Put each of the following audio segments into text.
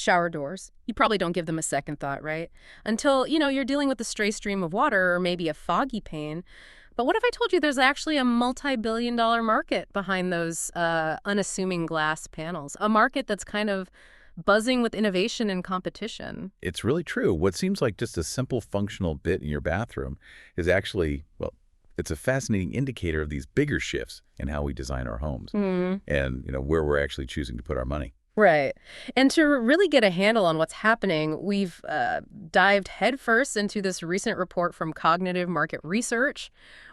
Shower doors. You probably don't give them a second thought, right? Until, you're dealing with a stray stream of water or maybe a foggy pane. But what if I told you there's actually a multi-billion-dollar market behind those unassuming glass panels? A market that's kind of buzzing with innovation and competition. It's really true. What seems like just a simple functional bit in your bathroom is actually, well, it's a fascinating indicator of these bigger shifts in how we design our homes and, where we're actually choosing to put our money. Right. And to really get a handle on what's happening, we've dived headfirst into this recent report from Cognitive Market Research.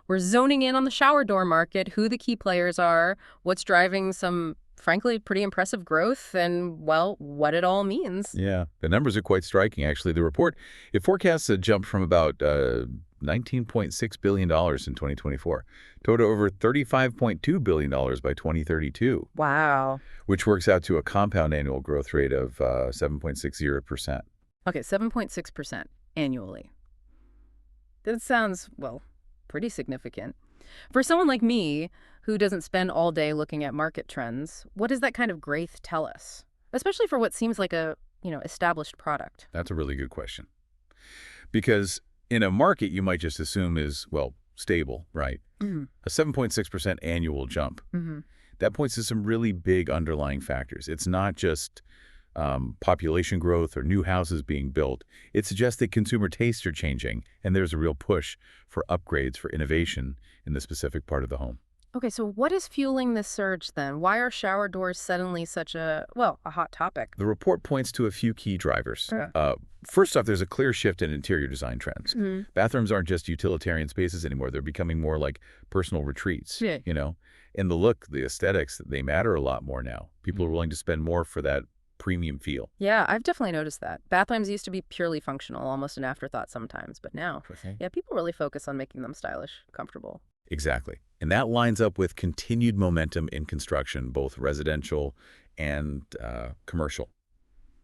We're zoning in on the shower door market, who the key players are, what's driving some, frankly, pretty impressive growth, and, well, what it all means. Yeah, the numbers are quite striking, actually. The report, it forecasts a jump from about $19.6 billion in 2024 to over $35.2 billion by 2032. Wow. Which works out to a compound annual growth rate of 7.60%. Okay, 7.6% annually. That sounds, well, pretty significant. For someone like me, who doesn't spend all day looking at market trends, what does that kind of growth tell us? Especially for what seems like a, established product. That's a really good question. Because in a market, you might just assume is, well, stable, right? A 7.6% annual jump. That points to some really big underlying factors. It's not just population growth or new houses being built. It suggests that consumer tastes are changing, and there's a real push for upgrades, for innovation in the specific part of the home. Okay, so what is fueling this surge then? Why are shower doors suddenly such a hot topic? The report points to a few key drivers. First off, there's a clear shift in interior design trends. Bathrooms aren't just utilitarian spaces anymore. They're becoming more like personal retreats, And the look, the aesthetics, they matter a lot more now. People are willing to spend more for that premium feel. Yeah, I've definitely noticed that. Bathrooms used to be purely functional, almost an afterthought sometimes, but now, people really focus on making them stylish, comfortable. Exactly. And that lines up with continued momentum in construction, both residential and commercial.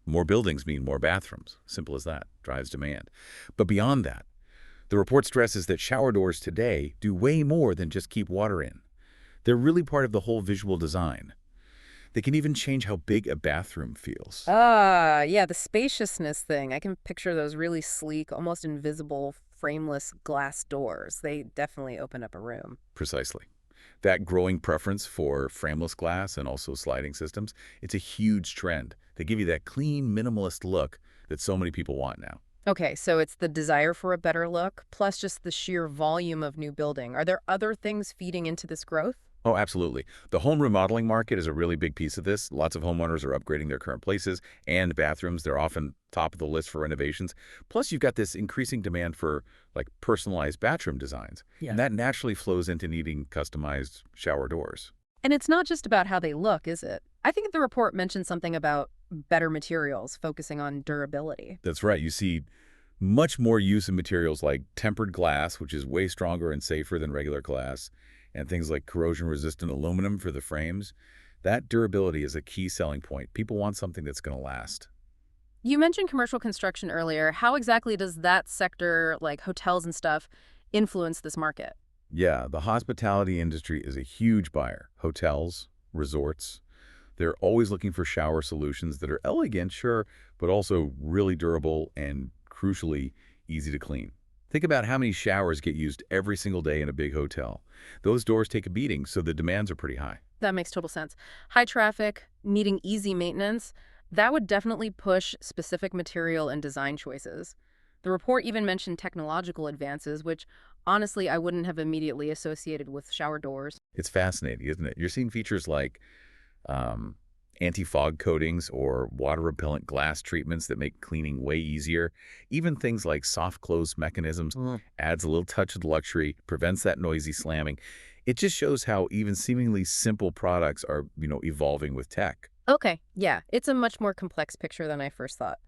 More buildings mean more bathrooms. Simple as that. Drives demand. But beyond that, the report stresses that shower doors today do way more than just keep water in. They're really part of the whole visual design. They can even change how big a bathroom feels. Yeah, the spaciousness thing. I can picture those really sleek, almost invisible, frameless glass doors. They definitely open up a room. Precisely. That growing preference for frameless glass and also sliding systems, it's a huge trend. They give you that clean, minimalist look that so many people want now. Okay, so it's the desire for a better look, plus just the sheer volume of new building. Are there other things feeding into this growth? Oh, absolutely. The home remodeling market is a really big piece of this. Lots of homeowners are upgrading their current places and bathrooms. They're often top of the list for renovations. Plus, you've got this increasing demand for personalized bathroom designs. Yeah. And that naturally flows into needing customized shower doors. And it's not just about how they look, is it? I think the report mentioned something about better materials, focusing on durability. That's right. You see much more use of materials like tempered glass, which is way stronger and safer than regular glass, and things like corrosion-resistant aluminum for the frames. That durability is a key selling point. People want something that's going to last. You mentioned commercial construction earlier. How exactly does that sector, like hotels and stuff, influence this market? Yeah, the hospitality industry is a huge buyer. Hotels, resorts, they're always looking for shower solutions that are elegant, sure, but also really durable and, crucially, easy to clean. Think about how many showers get used every single day in a big hotel. Those doors take a beating, so the demands are pretty high. That makes total sense. High traffic, needing easy maintenance, that would definitely push specific material and design choices. The report even mentioned technological advances, which, honestly, I wouldn't have immediately associated with shower doors. It's fascinating, isn't it? You're seeing features like anti-fog coatings or water-repellent glass treatments that make cleaning way easier. Even things like soft close mechanisms adds a little touch of luxury, prevents that noisy slamming. It just shows how even seemingly simple products are, evolving with tech. Okay, yeah, it's a much more complex picture than I first thought.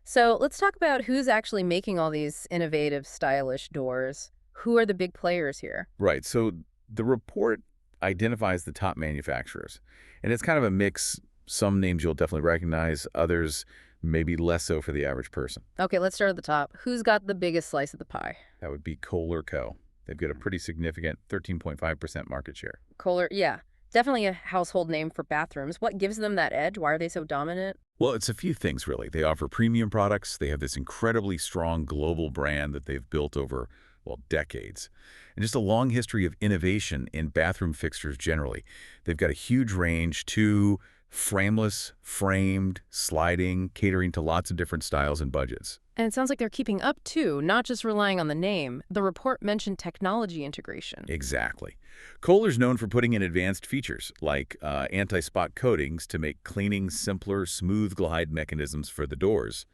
So let's talk about who's actually making all these innovative, stylish doors. Who are the big players here? Right, so the report identifies the top manufacturers. And it's kind of a mix. Some names you'll definitely recognize, others maybe less so for the average person. Okay, let's start at the top. Who's got the biggest slice of the pie? That would be Kohler Co. They've got a pretty significant 13.5% market share. Kohler, yeah. Definitely a household name for bathrooms. What gives them that edge? Why are they so dominant? Well, it's a few things, really. They offer premium products. They have this incredibly strong global brand that they've built over, well, decades. And just a long history of innovation in bathroom fixtures generally. They've got a huge range, too, frameless, framed, sliding, catering to lots of different styles and budgets. And it sounds like they're keeping up too, not just relying on the name. The report mentioned technology integration. Exactly. Kohler's known for putting in advanced features like anti-spot coatings to make cleaning simpler, smooth glide mechanisms for the doors,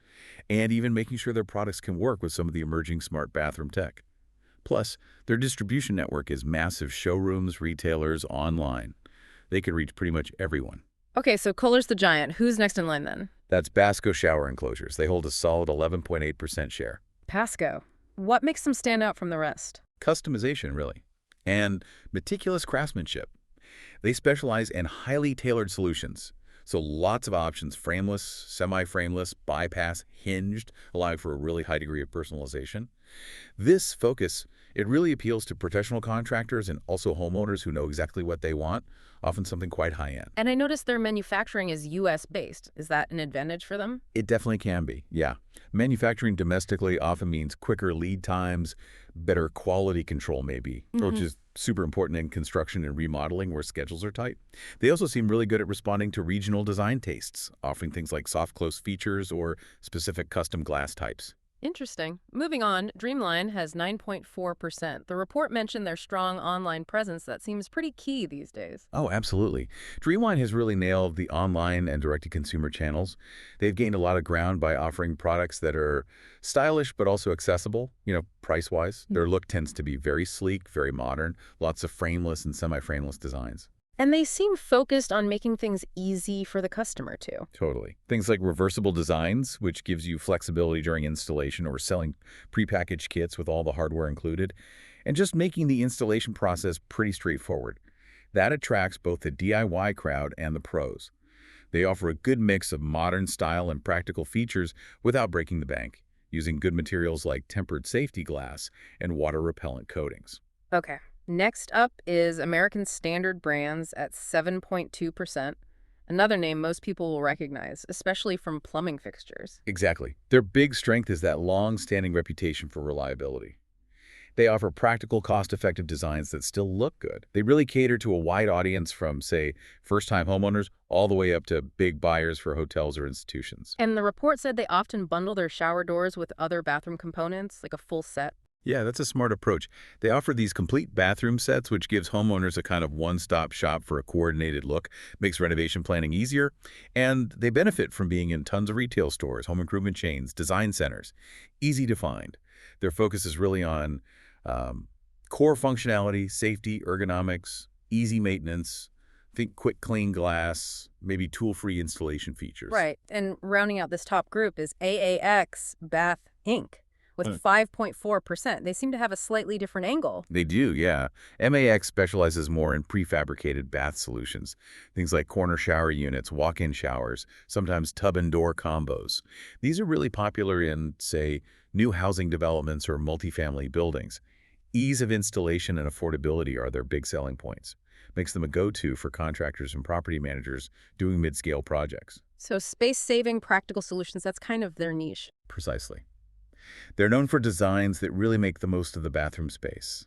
and even making sure their products can work with some of the emerging smart bathroom tech. Plus, their distribution network is massive: showrooms, retailers, online. They could reach pretty much everyone. Okay, so Kohler's the giant. Who's next in line then? That's Basco shower enclosures. They hold a solid 11.8% share. Pasco. What makes them stand out from the rest? Customization, really, and meticulous craftsmanship. They specialize in highly tailored solutions. So lots of options: frameless, semi-frameless, bypass, hinged, allowing for a really high degree of personalization. This focus, it really appeals to professional contractors and also homeowners who know exactly what they want, often something quite high-end. And I noticed their manufacturing is U.S. based. Is that an advantage for them? It definitely can be, yeah. Manufacturing domestically often means quicker lead times, better quality control maybe, which is super important in construction and remodeling where schedules are tight. They also seem really good at responding to regional design tastes, offering things like soft close features or specific custom glass types. Interesting. Moving on, Dreamline has 9.4%. The report mentioned their strong online presence that seems pretty key these days. Oh, absolutely. Dreamline has really nailed the online and direct-to-consumer channels. They've gained a lot of ground by offering products that are stylish but also accessible, price-wise. Their look tends to be very sleek, very modern, lots of frameless and semi-frameless designs. And they seem focused on making things easy for the customer too. Totally. Things like reversible designs, which gives you flexibility during installation, or selling prepackaged kits with all the hardware included, and just making the installation process pretty straightforward. That attracts both the DIY crowd and the pros. They offer a good mix of modern style and practical features without breaking the bank, using good materials like tempered safety glass and water-repellent coatings. Okay. Next up is American Standard Brands at 7.2%. Another name most people will recognize, especially from plumbing fixtures. Exactly. Their big strength is that long-standing reputation for reliability. They offer practical, cost-effective designs that still look good. They really cater to a wide audience from, say, first-time homeowners all the way up to big buyers for hotels or institutions. And the report said they often bundle their shower doors with other bathroom components, like a full set. Yeah, that's a smart approach. They offer these complete bathroom sets, which gives homeowners a kind of one-stop shop for a coordinated look, makes renovation planning easier, and they benefit from being in tons of retail stores, home improvement chains, design centers. Easy to find. Their focus is really on core functionality, safety, ergonomics, easy maintenance, think quick clean glass, maybe tool-free installation features. Right. And rounding out this top group is AAX Bath Inc. with 5.4%. They seem to have a slightly different angle. They do, yeah. MAX specializes more in prefabricated bath solutions, things like corner shower units, walk-in showers, sometimes tub and door combos. These are really popular in, say, new housing developments or multifamily buildings. Ease of installation and affordability are their big selling points. Makes them a go-to for contractors and property managers doing mid-scale projects. So space-saving practical solutions, that's kind of their niche. Precisely. They're known for designs that really make the most of the bathroom space.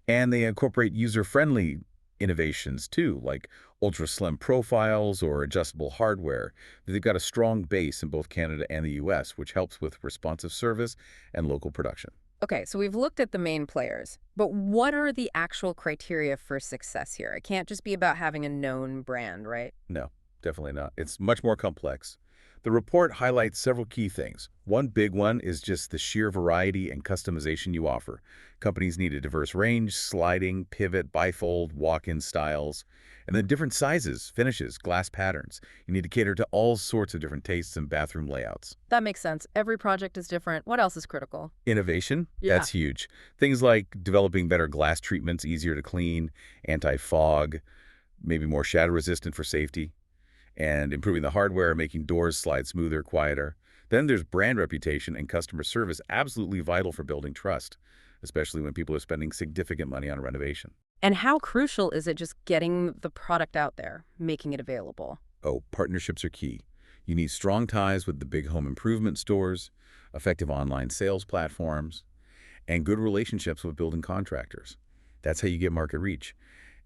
And they incorporate user-friendly innovations, too, like ultra-slim profiles or adjustable hardware. They've got a strong base in both Canada and the U.S., which helps with responsive service and local production. Okay, so we've looked at the main players, but what are the actual criteria for success here? It can't just be about having a known brand, right? No, definitely not. It's much more complex. The report highlights several key things. One big one is just the sheer variety and customization you offer. Companies need a diverse range: sliding, pivot, bifold, walk-in styles, and then different sizes, finishes, glass patterns. You need to cater to all sorts of different tastes and bathroom layouts. That makes sense. Every project is different. What else is critical? Innovation, Yeah. that's huge. Things like developing better glass treatments, easier to clean, anti-fog, maybe more shatter-resistant for safety, and improving the hardware, making doors slide smoother, quieter. Then there's brand reputation and customer service, absolutely vital for building trust. especially when people are spending significant money on renovation. And how crucial is it just getting the product out there, making it available? Oh, partnerships are key. You need strong ties with the big home improvement stores, effective online sales platforms, and good relationships with building contractors. That's how you get market reach.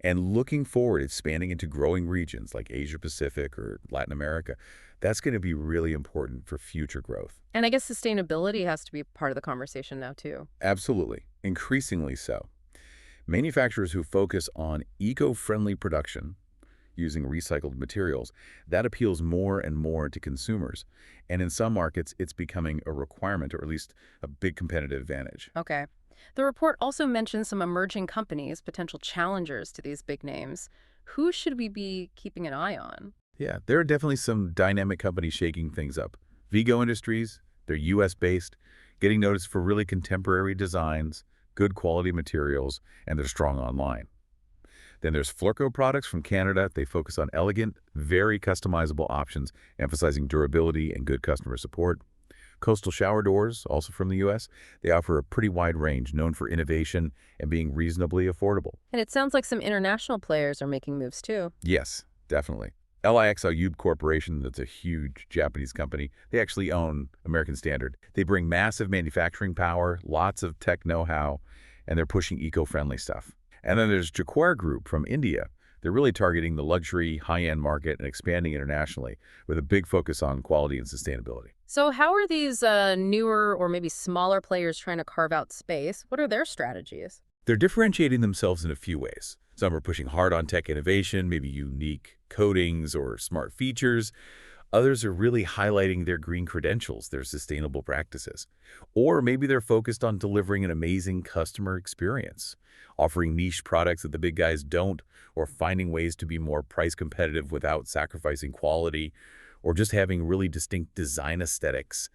And looking forward, expanding into growing regions like Asia Pacific or Latin America, that's going to be really important for future growth. And I guess sustainability has to be part of the conversation now, too. Absolutely, increasingly so. Manufacturers who focus on eco-friendly production using recycled materials, that appeals more and more to consumers. And in some markets, it's becoming a requirement or at least a big competitive advantage. Okay. The report also mentions some emerging companies, potential challengers to these big names. Who should we be keeping an eye on? Yeah, there are definitely some dynamic companies shaking things up. Vigo Industries, they're US-based, getting noticed for really contemporary designs, good quality materials, and they're strong online. Then there's Flurco products from Canada. They focus on elegant, very customizable options, emphasizing durability and good customer support. Coastal Shower Doors, also from the US, they offer a pretty wide range, known for innovation and being reasonably affordable. And it sounds like some international players are making moves, too. Yes, definitely. LIXIU Corporation, that's a huge Japanese company. They actually own American Standard. They bring massive manufacturing power, lots of tech know-how, and they're pushing eco-friendly stuff. And then there's Jacquard Group from India. They're really targeting the luxury, high-end market and expanding internationally with a big focus on quality and sustainability. So how are these newer or maybe smaller players trying to carve out space? What are their strategies? They're differentiating themselves in a few ways. Some are pushing hard on tech innovation, maybe unique coatings or smart features. Others are really highlighting their green credentials, their sustainable practices. Or maybe they're focused on delivering an amazing customer experience, offering niche products that the big guys don't, or finding ways to be more price competitive without sacrificing quality, or just having really distinct design aesthetics.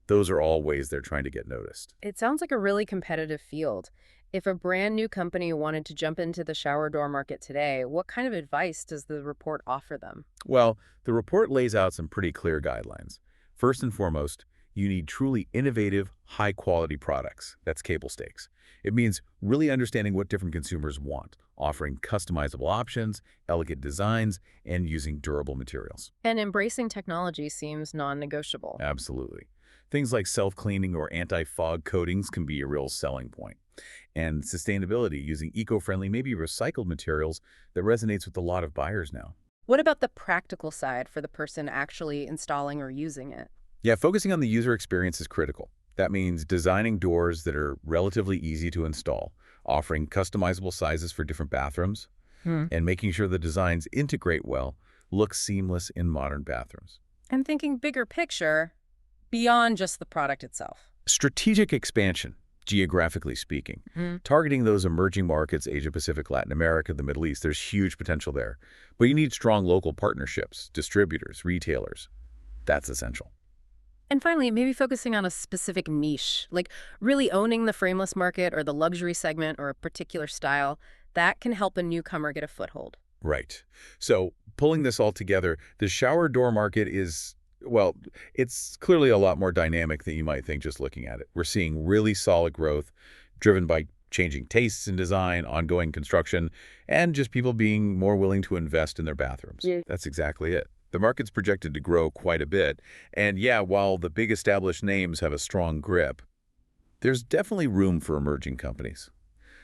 Those are all ways they're trying to get noticed. It sounds like a really competitive field. If a brand new company wanted to jump into the shower door market today, what kind of advice does the report offer them? Well, the report lays out some pretty clear guidelines. First and foremost, you need truly innovative, high-quality products. That's cable stakes. It means really understanding what different consumers want, offering customizable options, elegant designs, and using durable materials. And embracing technology seems non-negotiable. Absolutely. Things like self-cleaning or anti-fog coatings can be a real selling point. And sustainability, using eco-friendly, maybe recycled materials, that resonates with a lot of buyers now. What about the practical side for the person actually installing or using it? Yeah, focusing on the user experience is critical. That means designing doors that are relatively easy to install, offering customizable sizes for different bathrooms, Hmm. and making sure the designs integrate well, look seamless in modern bathrooms. And thinking bigger picture, beyond just the product itself. Strategic expansion, geographically speaking. Hmm. Targeting those emerging markets, Asia Pacific, Latin America, the Middle East, there's huge potential there. But you need strong local partnerships, distributors, retailers. That's essential. And finally, maybe focusing on a specific niche, like really owning the frameless market or the luxury segment or a particular style, that can help a newcomer get a foothold. Right. So pulling this all together, the shower door market is, well, it's clearly a lot more dynamic than you might think just looking at it. We're seeing really solid growth driven by changing tastes in design, ongoing construction, and just people being more willing to invest in their bathrooms. Yeah. That's exactly it. The market's projected to grow quite a bit. And yeah, while the big established names have a strong grip, there's definitely room for emerging companies,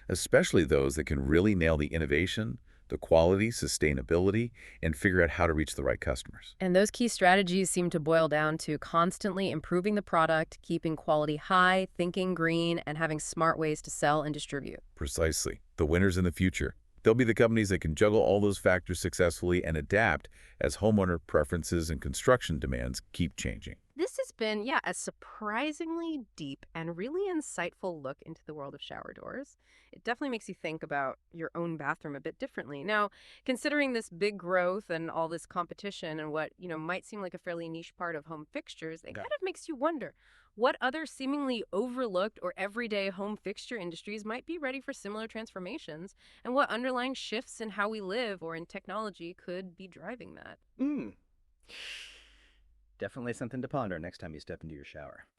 especially those that can really nail the innovation, the quality, sustainability, and figure out how to reach the right customers. And those key strategies seem to boil down to constantly improving the product, keeping quality high, thinking green, and having smart ways to sell and distribute. Precisely. The winners in the future. They'll be the companies that can juggle all those factors successfully and adapt as homeowner preferences and construction demands keep changing. This has been, yeah, a surprisingly deep and really insightful look into the world of shower doors. It definitely makes you think about your own bathroom a bit differently. Now, considering this big growth and all this competition and what, might seem like a fairly niche part of home fixtures, it Yeah. kind of makes you wonder what other seemingly overlooked or everyday home fixture industries might be ready for similar transformations and what underlying shifts in how we live or in technology could be driving that. Definitely something to ponder next time you step into your shower.